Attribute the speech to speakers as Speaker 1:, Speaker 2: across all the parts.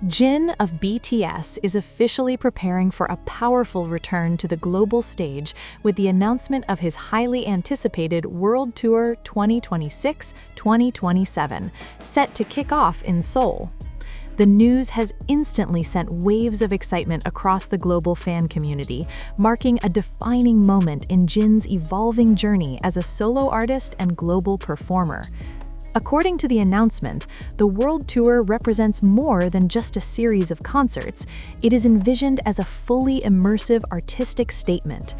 Speaker 1: Jin of BTS is officially preparing for a powerful return to the global stage with the announcement of his highly anticipated World Tour 2026-2027, set to kick off in Seoul. The news has instantly sent waves of excitement across the global fan community, marking a defining moment in Jin's evolving journey as a solo artist and global performer. According to the announcement, the World Tour represents more than just a series of concerts. It is envisioned as a fully immersive artistic statement.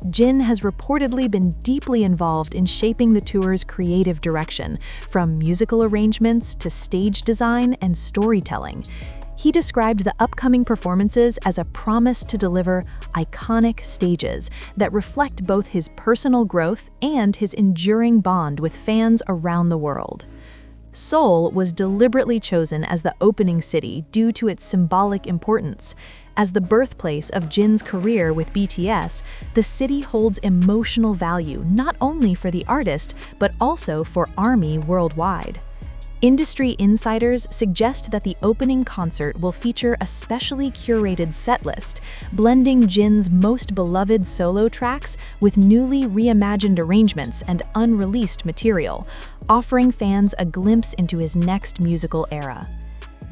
Speaker 1: Jin has reportedly been deeply involved in shaping the tour's creative direction, from musical arrangements to stage design and storytelling. He described the upcoming performances as a promise to deliver iconic stages that reflect both his personal growth and his enduring bond with fans around the world. Seoul was deliberately chosen as the opening city due to its symbolic importance. As the birthplace of Jin's career with BTS, the city holds emotional value not only for the artist, but also for ARMY worldwide. Industry insiders suggest that the opening concert will feature a specially curated setlist, blending Jin's most beloved solo tracks with newly reimagined arrangements and unreleased material, offering fans a glimpse into his next musical era.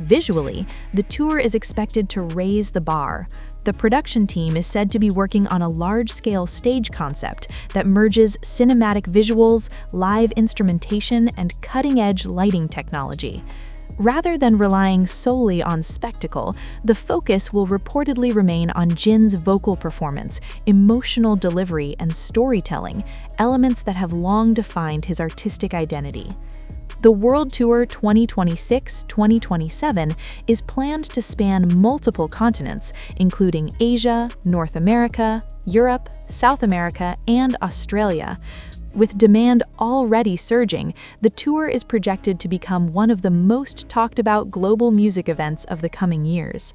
Speaker 1: Visually, the tour is expected to raise the bar. The production team is said to be working on a large-scale stage concept that merges cinematic visuals, live instrumentation, and cutting-edge lighting technology. Rather than relying solely on spectacle, the focus will reportedly remain on Jin's vocal performance, emotional delivery, and storytelling, elements that have long defined his artistic identity. The World Tour 2026-2027 is planned to span multiple continents, including Asia, North America, Europe, South America, and Australia. With demand already surging, the tour is projected to become one of the most talked about global music events of the coming years.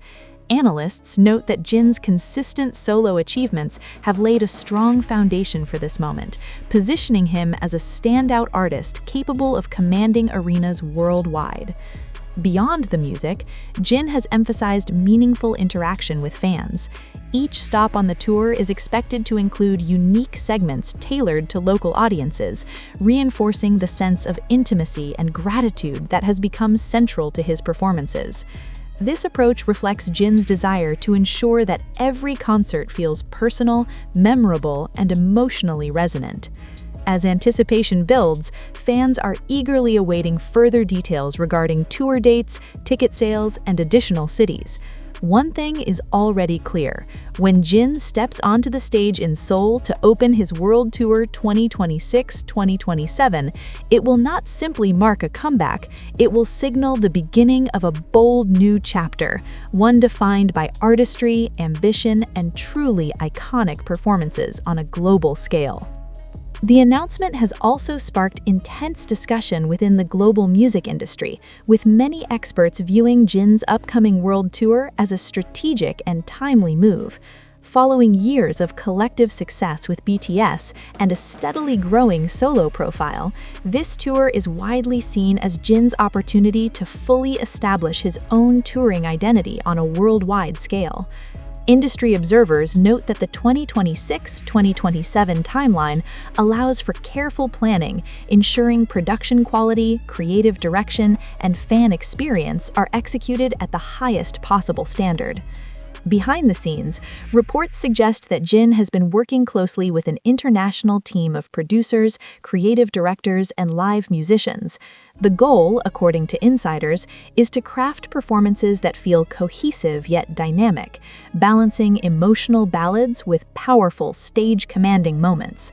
Speaker 1: Analysts note that Jin's consistent solo achievements have laid a strong foundation for this moment, positioning him as a standout artist capable of commanding arenas worldwide. Beyond the music, Jin has emphasized meaningful interaction with fans. Each stop on the tour is expected to include unique segments tailored to local audiences, reinforcing the sense of intimacy and gratitude that has become central to his performances. This approach reflects Jin's desire to ensure that every concert feels personal, memorable, and emotionally resonant. As anticipation builds, fans are eagerly awaiting further details regarding tour dates, ticket sales, and additional cities. One thing is already clear: when Jin steps onto the stage in Seoul to open his World Tour 2026-2027, it will not simply mark a comeback, it will signal the beginning of a bold new chapter, one defined by artistry, ambition, and truly iconic performances on a global scale. The announcement has also sparked intense discussion within the global music industry, with many experts viewing Jin's upcoming world tour as a strategic and timely move. Following years of collective success with BTS and a steadily growing solo profile, this tour is widely seen as Jin's opportunity to fully establish his own touring identity on a worldwide scale. Industry observers note that the 2026-2027 timeline allows for careful planning, ensuring production quality, creative direction, and fan experience are executed at the highest possible standard. Behind the scenes, reports suggest that Jin has been working closely with an international team of producers, creative directors, and live musicians. The goal, according to insiders, is to craft performances that feel cohesive yet dynamic, balancing emotional ballads with powerful stage-commanding moments.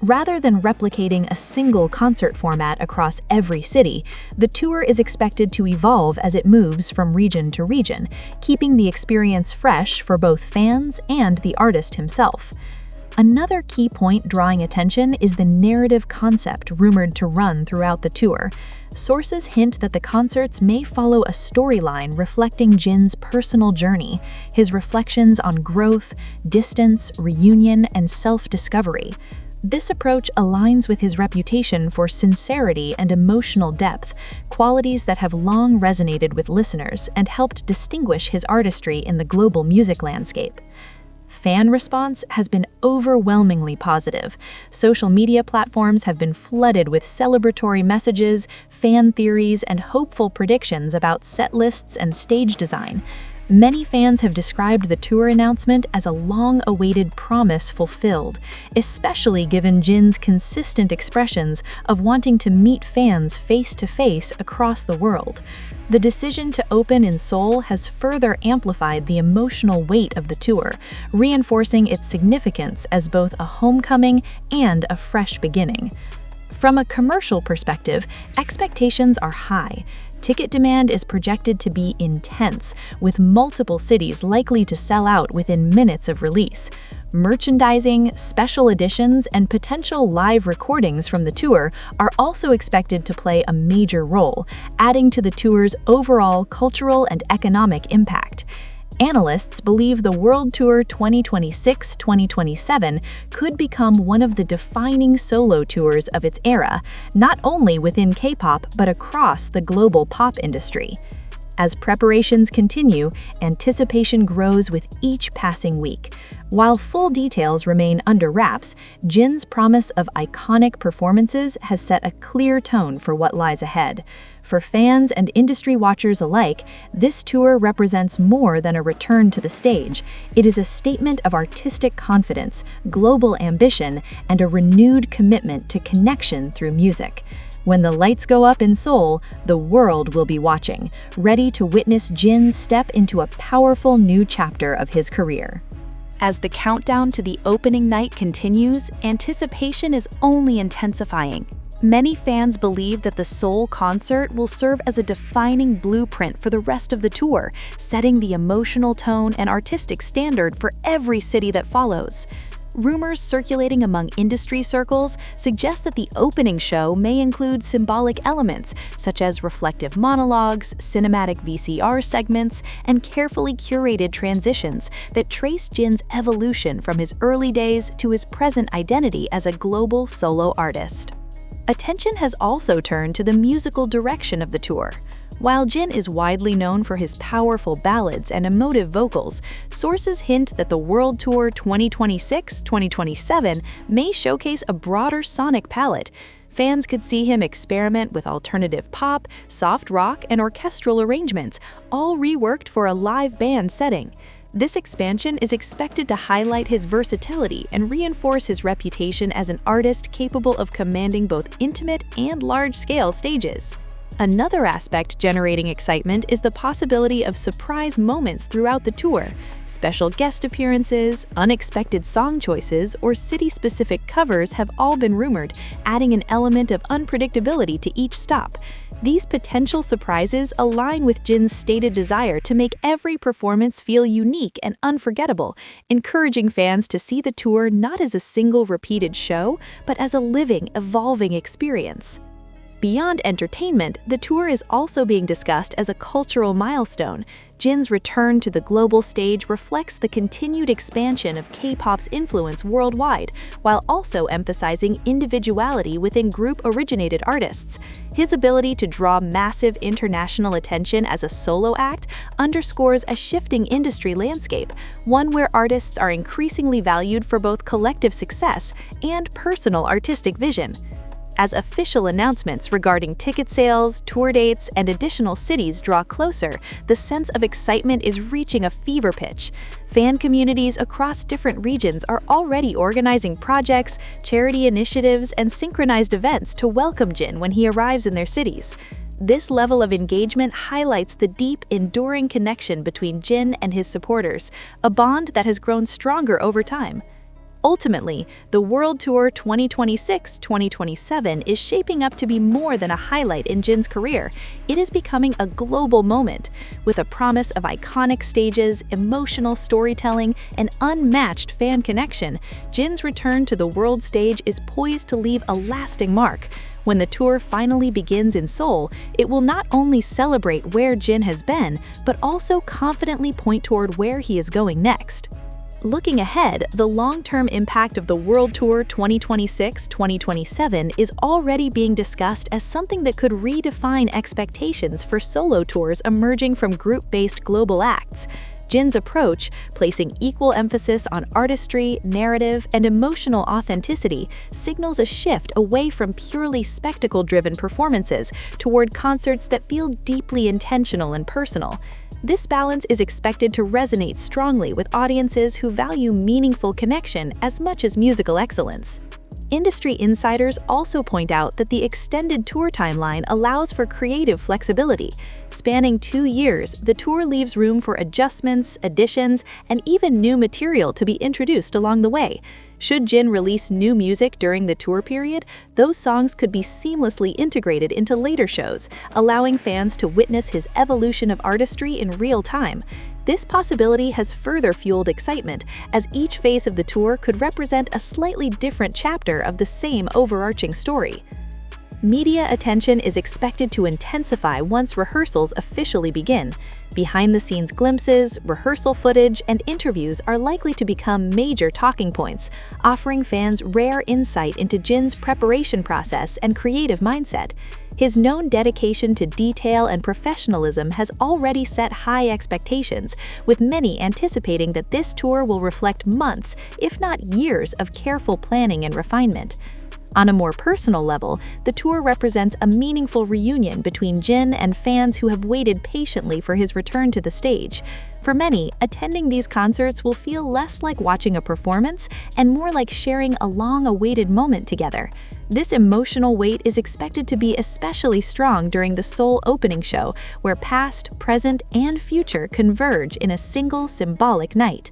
Speaker 1: Rather than replicating a single concert format across every city, the tour is expected to evolve as it moves from region to region, keeping the experience fresh for both fans and the artist himself. Another key point drawing attention is the narrative concept rumored to run throughout the tour. Sources hint that the concerts may follow a storyline reflecting Jin's personal journey, his reflections on growth, distance, reunion, and self-discovery. This approach aligns with his reputation for sincerity and emotional depth, qualities that have long resonated with listeners and helped distinguish his artistry in the global music landscape. Fan response has been overwhelmingly positive. Social media platforms have been flooded with celebratory messages, fan theories, and hopeful predictions about set lists and stage design. Many fans have described the tour announcement as a long-awaited promise fulfilled, especially given Jin's consistent expressions of wanting to meet fans face-to-face across the world. The decision to open in Seoul has further amplified the emotional weight of the tour, reinforcing its significance as both a homecoming and a fresh beginning. From a commercial perspective, expectations are high. Ticket demand is projected to be intense, with multiple cities likely to sell out within minutes of release. Merchandising, special editions, and potential live recordings from the tour are also expected to play a major role, adding to the tour's overall cultural and economic impact. Analysts believe the World Tour 2026-2027 could become one of the defining solo tours of its era, not only within K-pop but across the global pop industry. As preparations continue, anticipation grows with each passing week. While full details remain under wraps, Jin's promise of iconic performances has set a clear tone for what lies ahead. For fans and industry watchers alike, this tour represents more than a return to the stage. It is a statement of artistic confidence, global ambition, and a renewed commitment to connection through music. When the lights go up in Seoul, the world will be watching, ready to witness Jin step into a powerful new chapter of his career. As the countdown to the opening night continues, anticipation is only intensifying. Many fans believe that the Seoul concert will serve as a defining blueprint for the rest of the tour, setting the emotional tone and artistic standard for every city that follows. Rumors circulating among industry circles suggest that the opening show may include symbolic elements such as reflective monologues, cinematic VCR segments, and carefully curated transitions that trace Jin's evolution from his early days to his present identity as a global solo artist. Attention has also turned to the musical direction of the tour. While Jin is widely known for his powerful ballads and emotive vocals, sources hint that the World Tour 2026-2027 may showcase a broader sonic palette. Fans could see him experiment with alternative pop, soft rock, and orchestral arrangements, all reworked for a live band setting. This expansion is expected to highlight his versatility and reinforce his reputation as an artist capable of commanding both intimate and large-scale stages. Another aspect generating excitement is the possibility of surprise moments throughout the tour. Special guest appearances, unexpected song choices, or city-specific covers have all been rumored, adding an element of unpredictability to each stop. These potential surprises align with Jin's stated desire to make every performance feel unique and unforgettable, encouraging fans to see the tour not as a single repeated show, but as a living, evolving experience. Beyond entertainment, the tour is also being discussed as a cultural milestone. Jin's return to the global stage reflects the continued expansion of K-pop's influence worldwide, while also emphasizing individuality within group-originated artists. His ability to draw massive international attention as a solo act underscores a shifting industry landscape, one where artists are increasingly valued for both collective success and personal artistic vision. As official announcements regarding ticket sales, tour dates, and additional cities draw closer, the sense of excitement is reaching a fever pitch. Fan communities across different regions are already organizing projects, charity initiatives, and synchronized events to welcome Jin when he arrives in their cities. This level of engagement highlights the deep, enduring connection between Jin and his supporters, a bond that has grown stronger over time. Ultimately, the World Tour 2026-2027 is shaping up to be more than a highlight in Jin's career. It is becoming a global moment. With a promise of iconic stages, emotional storytelling, and unmatched fan connection, Jin's return to the world stage is poised to leave a lasting mark. When the tour finally begins in Seoul, it will not only celebrate where Jin has been, but also confidently point toward where he is going next. Looking ahead, the long-term impact of the World Tour 2026-2027 is already being discussed as something that could redefine expectations for solo tours emerging from group-based global acts. Jin's approach, placing equal emphasis on artistry, narrative, and emotional authenticity, signals a shift away from purely spectacle-driven performances toward concerts that feel deeply intentional and personal. This balance is expected to resonate strongly with audiences who value meaningful connection as much as musical excellence. Industry insiders also point out that the extended tour timeline allows for creative flexibility. Spanning 2 years, the tour leaves room for adjustments, additions, and even new material to be introduced along the way. Should Jin release new music during the tour period, those songs could be seamlessly integrated into later shows, allowing fans to witness his evolution of artistry in real time. This possibility has further fueled excitement, as each phase of the tour could represent a slightly different chapter of the same overarching story. Media attention is expected to intensify once rehearsals officially begin. Behind-the-scenes glimpses, rehearsal footage, and interviews are likely to become major talking points, offering fans rare insight into Jin's preparation process and creative mindset. His known dedication to detail and professionalism has already set high expectations, with many anticipating that this tour will reflect months, if not years, of careful planning and refinement. On a more personal level, the tour represents a meaningful reunion between Jin and fans who have waited patiently for his return to the stage. For many, attending these concerts will feel less like watching a performance and more like sharing a long-awaited moment together. This emotional weight is expected to be especially strong during the Seoul opening show, where past, present, and future converge in a single symbolic night.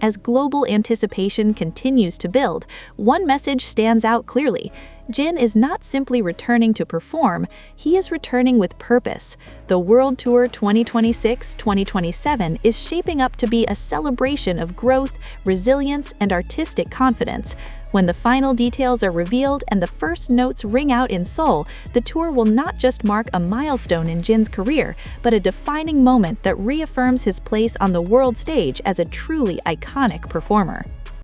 Speaker 1: As global anticipation continues to build, one message stands out clearly. Jin is not simply returning to perform, he is returning with purpose. The World Tour 2026-2027 is shaping up to be a celebration of growth, resilience, and artistic confidence. When the final details are revealed and the first notes ring out in Seoul, the tour will not just mark a milestone in Jin's career, but a defining moment that reaffirms his place on the world stage as a truly iconic performer.